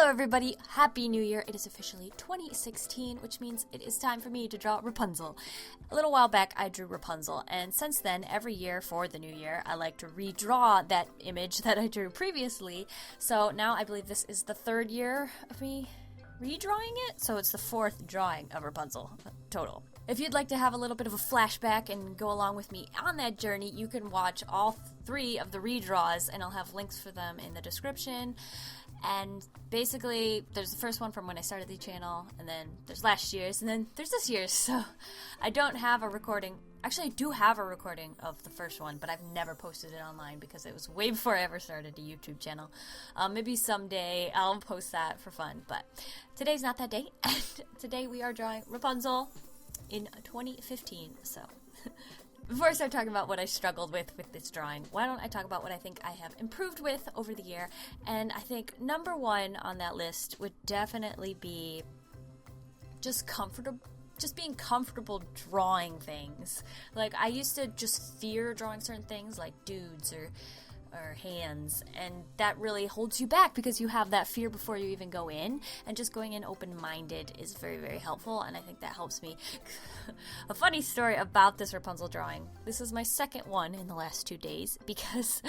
Hello everybody, Happy New Year. It is officially 2016, which means it is time for me to draw Rapunzel. A little while back I drew Rapunzel, and since then, every year for the new year, I like to redraw that image that I drew previously. So now I believe this is the third year of me redrawing it, so it's the fourth drawing of Rapunzel total. If you'd like to have a little bit of a flashback and go along with me on that journey, you can watch all three of the redraws, and I'll have links for them in the description. And basically, there's the first one from when I started the channel, and then there's last year's, and then there's this year's. So I don't have a recording. Actually, I do have a recording of the first one, but I've never posted it online because it was way before I ever started a YouTube channel. Maybe someday I'll post that for fun, but today's not that day. And today we are drawing Rapunzel in 2015, so... Before I start talking about what I struggled with this drawing, why don't I talk about what I think I have improved with over the year? And I think number one on that list would definitely be just being comfortable drawing things. Like, I used to just fear drawing certain things like dudes or hands, and that really holds you back because you have that fear before you even go in, and just going in open-minded is very, very helpful, and I think that helps me. A funny story about this Rapunzel drawing. This is my second one in the last 2 days because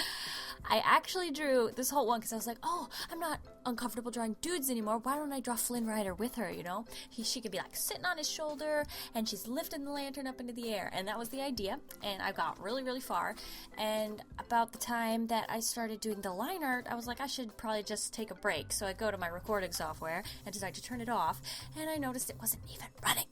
I actually drew this whole one because I was like, oh, I'm not uncomfortable drawing dudes anymore. Why don't I draw Flynn Rider with her, you know? She could be like sitting on his shoulder and she's lifting the lantern up into the air, and that was the idea, and I got really, really far. And about the time that I started doing the line art, I was like, I should probably just take a break. So I go to my recording software and decide to turn it off, and I noticed it wasn't even running.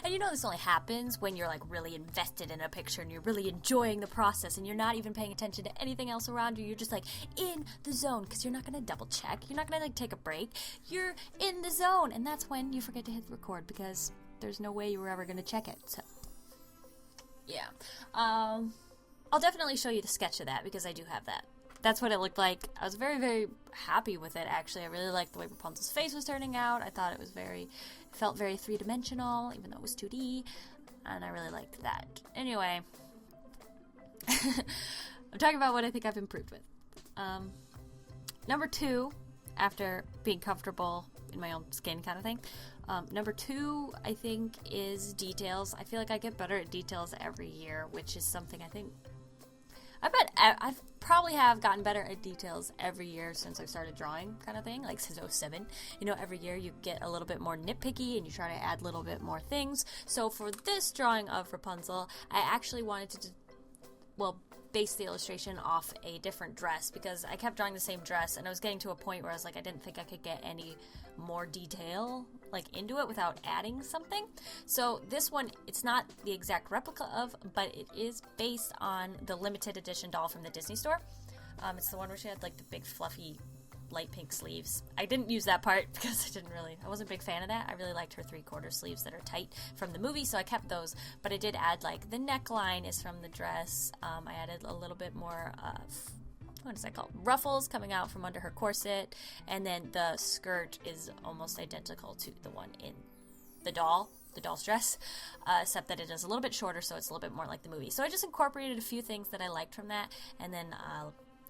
And you know this only happens when you're like really invested in a picture and you're really enjoying the process and you're not even paying attention to anything else around you. You're just like in the zone because you're not going to double check. You're not going to like take a break. You're in the zone, and that's when you forget to hit record because there's no way you were ever going to check it. So yeah. I'll definitely show you the sketch of that because I do have that. That's what it looked like. I was very, very happy with it, actually. I really liked the way Rapunzel's face was turning out. I thought it felt very three-dimensional, even though it was 2D, and I really liked that. Anyway, I'm talking about what I think I've improved with. Number two, after being comfortable in my own skin kind of thing, number two, I think, is details. I feel like I get better at details every year, which is something I think... I bet I've probably have gotten better at details every year since I started drawing, kind of thing, like since 2007. You know, every year you get a little bit more nitpicky and you try to add a little bit more things. So for this drawing of Rapunzel, I actually wanted to, base the illustration off a different dress because I kept drawing the same dress, and I was getting to a point where I was like, I didn't think I could get any more detail like into it without adding something. So this one, it's not the exact replica of, but it is based on the limited edition doll from the Disney store. It's the one where she had like the big fluffy light pink sleeves. I didn't use that part because I wasn't a big fan of that. I really liked her 3/4 sleeves that are tight from the movie, so I kept those, but I did add like the neckline is from the dress. I added a little bit more what is that called? Ruffles coming out from under her corset, and then the skirt is almost identical to the one in the doll's dress, except that it is a little bit shorter, so it's a little bit more like the movie. So I just incorporated a few things that I liked from that, and then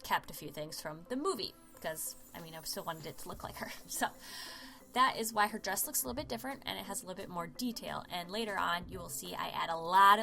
kept a few things from the movie, because, I still wanted it to look like her. So that is why her dress looks a little bit different, and it has a little bit more detail. And later on, you will see I add a lot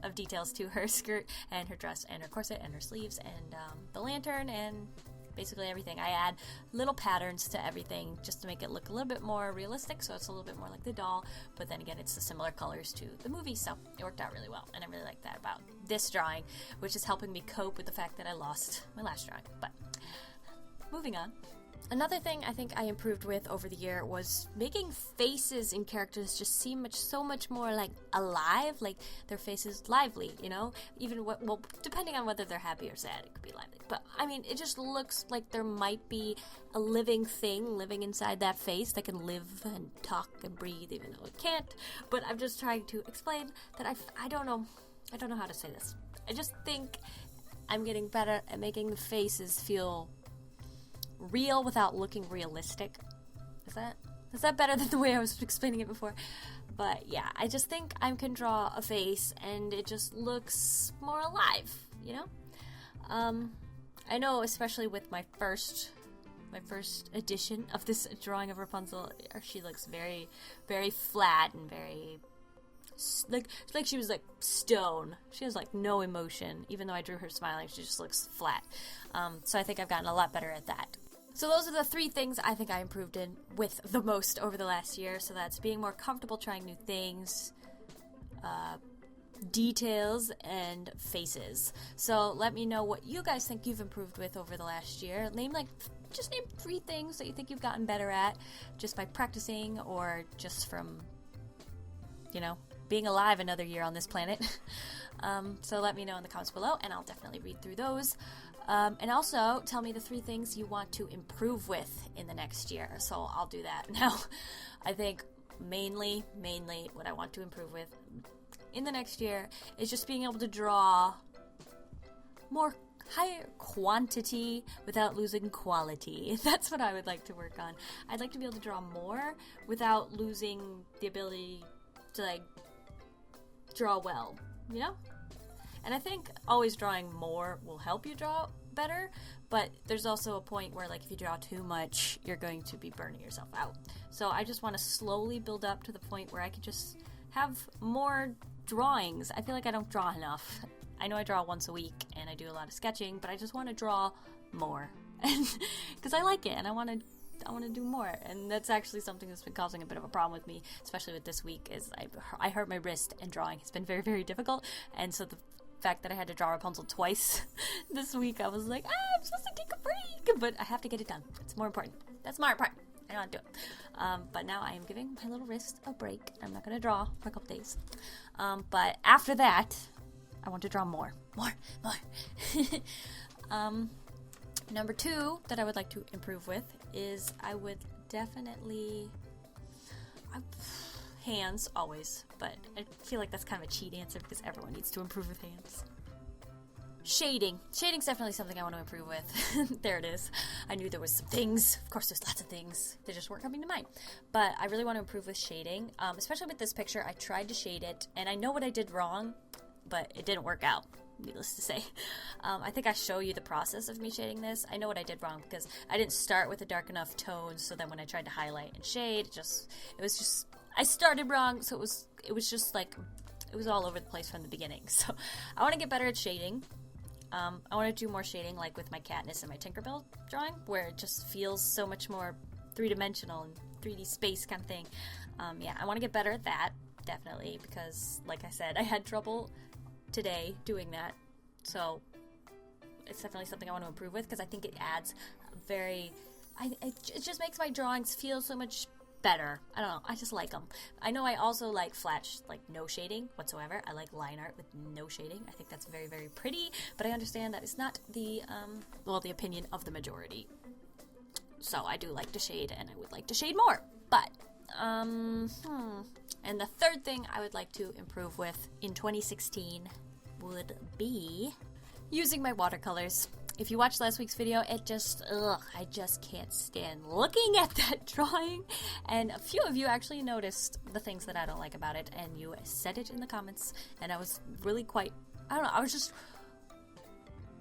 of details to her skirt and her dress and her corset and her sleeves and the lantern and basically everything. I add little patterns to everything just to make it look a little bit more realistic, so it's a little bit more like the doll, but then again, it's the similar colors to the movie, so it worked out really well, and I really like that about this drawing, which is helping me cope with the fact that I lost my last drawing. But moving on. Another thing I think I improved with over the year was making faces in characters just seem so much more like alive, like their faces lively, you know? Even depending on whether they're happy or sad, it could be lively. But it just looks like there might be a living thing living inside that face that can live and talk and breathe, even though it can't. But I'm just trying to explain that I don't know how to say this. I just think I'm getting better at making the faces feel real without looking realistic. Is that better than the way I was explaining it before? But yeah, I just think I can draw a face and it just looks more alive, you know? I know, especially with my first edition of this drawing of Rapunzel, she looks very, very flat and very like she was like stone. She has like no emotion. Even though I drew her smiling, she just looks flat. So I think I've gotten a lot better at that. So those are the 3 things I think I improved in with the most over the last year. So that's being more comfortable trying new things, details, and faces. So let me know what you guys think you've improved with over the last year. Just name 3 things that you think you've gotten better at just by practicing or just from, being alive another year on this planet. So let me know in the comments below, and I'll definitely read through those. And also, tell me the 3 things you want to improve with in the next year. So I'll do that. Now, I think mainly what I want to improve with in the next year is just being able to draw more higher quantity without losing quality. That's what I would like to work on. I'd like to be able to draw more without losing the ability to draw well, And I think always drawing more will help you draw better, but there's also a point where if you draw too much, you're going to be burning yourself out. So I just want to slowly build up to the point where I can just have more drawings. I feel like I don't draw enough. I know I draw once a week and I do a lot of sketching, but I just want to draw more because I like it and I want to do more. And that's actually something that's been causing a bit of a problem with me, especially with this week, is I hurt my wrist and drawing has been very, very difficult. And so the fact that I had to draw Rapunzel twice this week, I was like, I'm supposed to take a break, but I have to get it done. It's more important. That's more important. I don't want to do it. But now I am giving my little wrist a break. I'm not going to draw for a couple days. But after that, I want to draw more. Number 2 that I would like to improve with is I would definitely... hands, always, but I feel like that's kind of a cheat answer because everyone needs to improve with hands. Shading. Shading's definitely something I want to improve with. There it is. I knew there was some things. Of course, there's lots of things. They just weren't coming to mind. But I really want to improve with shading, especially with this picture. I tried to shade it, and I know what I did wrong, but it didn't work out, needless to say. I think I show you the process of me shading this. I know what I did wrong because I didn't start with a dark enough tone, so then when I tried to highlight and shade, I started wrong, so it was just it was all over the place from the beginning. So I want to get better at shading. I want to do more shading with my Katniss and my Tinkerbell drawing, where it just feels so much more 3-dimensional and 3D space kind of thing. I want to get better at that, definitely, because like I said, I had trouble today doing that. So it's definitely something I want to improve with because I think it adds it just makes my drawings feel so much better. I don't know. I just like them. I know I also like no shading whatsoever. I like line art with no shading. I think that's very, very pretty, but I understand that it's not the opinion of the majority. So I do like to shade, and I would like to shade more. But, and the 3rd thing I would like to improve with in 2016 would be using my watercolors. If you watched last week's video, I just can't stand looking at that drawing. And a few of you actually noticed the things that I don't like about it, and you said it in the comments, and I was really I was just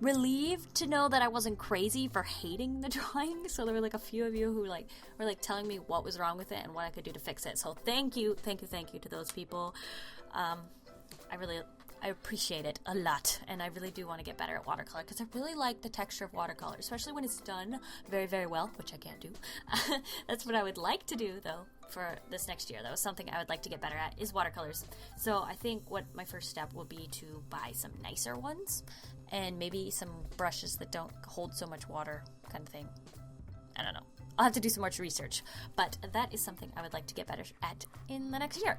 relieved to know that I wasn't crazy for hating the drawing. So there were a few of you who were telling me what was wrong with it and what I could do to fix it. So thank you to those people. I appreciate it a lot, and I really do want to get better at watercolor because I really like the texture of watercolor, especially when it's done very, very well, which I can't do. That's what I would like to do, though, for this next year. That was something I would like to get better at, is watercolors. So I think what my first step will be to buy some nicer ones, and maybe some brushes that don't hold so much water, kind of thing. I don't know. I'll have to do some more research, but that is something I would like to get better at in the next year.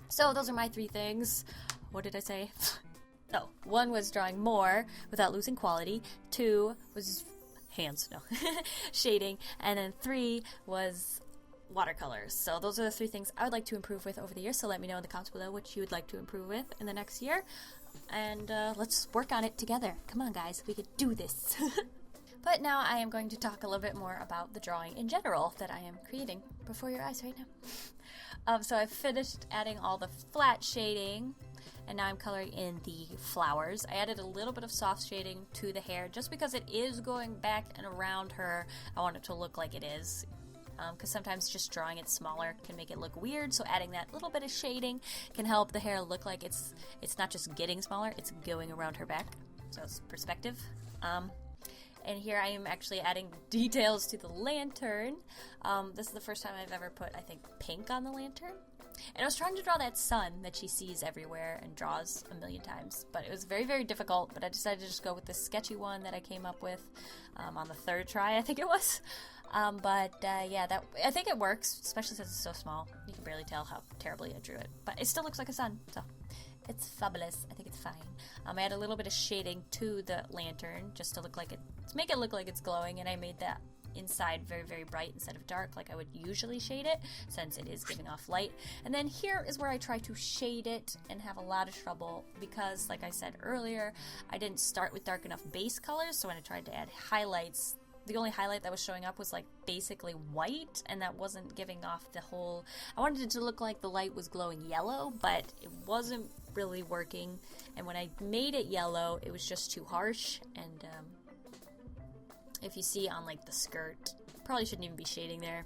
So those are my 3 things. What did I say? 1 was drawing more without losing quality. 2 was shading. And then 3 was watercolors. So those are the 3 things I would like to improve with over the year. So let me know in the comments below what you would like to improve with in the next year. And let's work on it together. Come on, guys. We could do this. But now I am going to talk a little bit more about the drawing in general that I am creating before your eyes right now. So I've finished adding all the flat shading, And now I'm coloring in the flowers. I added a little bit of soft shading to the hair just because it is going back and around her. I want it to look like it is. Because sometimes just drawing it smaller can make it look weird, so adding that little bit of shading can help the hair look like it's not just getting smaller, it's going around her back. So it's perspective. And here I am actually adding details to the lantern. This is the first time I've ever put, I think, pink on the lantern. And I was trying to draw that sun that she sees everywhere and draws a million times, but it was very, very difficult. But I decided to just go with this sketchy one that I came up with on the third try, I think it was. Yeah, I think it works, especially since it's so small. You can barely tell how terribly I drew it, but it still looks like a sun, so it's fabulous. I think it's fine. I add a little bit of shading to the lantern just to make it look like it's glowing, and I made that inside very, very bright instead of dark like I would usually shade it, since it is giving off light. And then here is where I try to shade it and have a lot of trouble because, like I said earlier, I didn't start with dark enough base colors, so when I tried to add highlights, the only highlight that was showing up was like basically white, and that wasn't giving off the whole... I wanted it to look like the light was glowing yellow, but it wasn't really working. And when I made it yellow, it was just too harsh. And if you see on like the skirt, probably shouldn't even be shading there.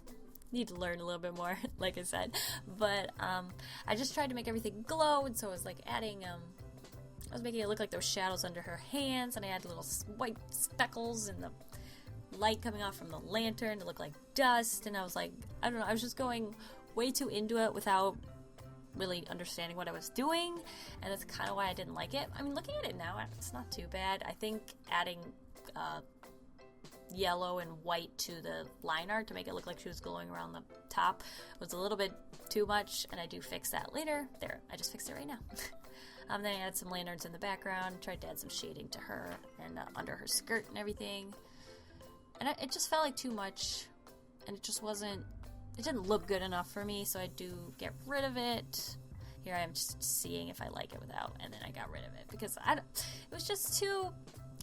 Need to learn a little bit more, like I said. But I just tried to make everything glow, and so I was like adding... I was making it look like there were shadows under her hands, and I had little white speckles in the light coming off from the lantern to look like dust, and I was like, I don't know, I was just going way too into it without really understanding what I was doing, and that's kind of why I didn't like it. I mean, looking at it now, it's not too bad. I think adding yellow and white to the line art to make it look like she was glowing around the top was a little bit too much, and I do fix that later. There, I just fixed it right now. Then I added some lanterns in the background, tried to add some shading to her and under her skirt and everything. And it just felt like too much, and it didn't look good enough for me, so I do get rid of it. Here I am just seeing if I like it without, and then I got rid of it, because it was just too,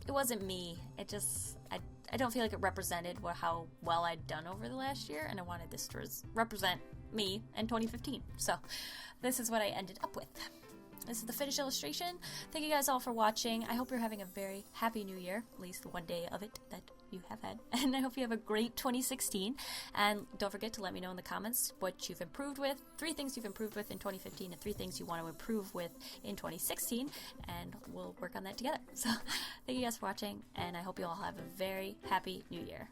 it wasn't me. I don't feel like it represented how well I'd done over the last year, and I wanted this to represent me in 2015. So this is what I ended up with. This is the finished illustration. Thank you guys all for watching. I hope you're having a very happy new year, at least one day of it that you have had. And I hope you have a great 2016. And don't forget to let me know in the comments what you've improved with, 3 things you've improved with in 2015, and 3 things you want to improve with in 2016. And we'll work on that together. So thank you guys for watching, and I hope you all have a very happy new year.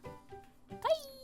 Bye!